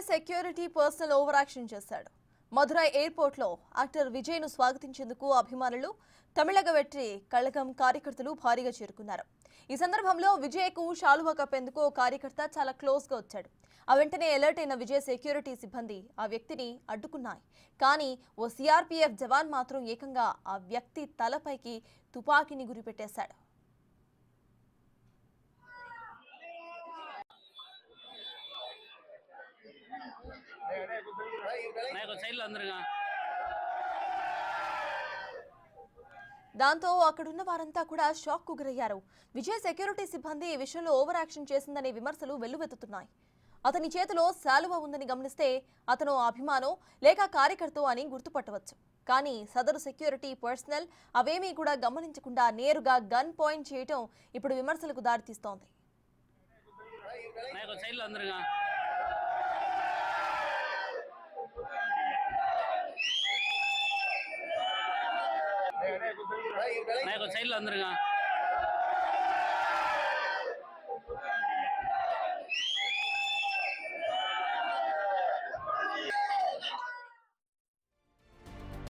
Security personal over action చేశాడు. Madurai airport లో actor Vijay ను స్వాగతించేందుకు అభిమానులు, తమిళగ వెట్రి కళగం కార్యకర్తలు భారీగా చేరుకున్నారు. ఈ సందర్భంలో విజయ్ కు శాలువా కప్పేందుకు ఓ కార్యకర్త చాలా క్లోజ్ గా వచ్చాడు. ఆ వెంటనే అలర్ట్ అయిన విజయ్ సెక్యూరిటీ సిబ్బంది ఆ వ్యక్తిని అడ్డుకున్నాయి. కానీ ఓ సిఆర్పీఎఫ్ జవాన్ మాత్రం ఏకంగా ఆ వ్యక్తి తలపైకి తుపాకీని గురిపెట్టేశాడు. దాంతో అక్కడున్న వారంతా కూడా షాక్ కు గురయ్యారు. విజయ్ సెక్యూరిటీ సిబ్బంది ఈ విషయంలో ఓవర్ యాక్షన్ చేసిందనే విమర్శలు వెల్లువెత్తుతున్నాయి. అతని చేతిలో శాలువా ఉందని గమనిస్తే అతను అభిమానో లేక కార్యకర్తో అని గుర్తుపట్టవచ్చు. కానీ సదరు సెక్యూరిటీ పర్సనల్ అవేమీ కూడా గమనించకుండా నేరుగా గన్ పాయింట్ చేయటం ఇప్పుడు విమర్శలకు దారితీస్తోంది. సైడ్ లో అందరుగా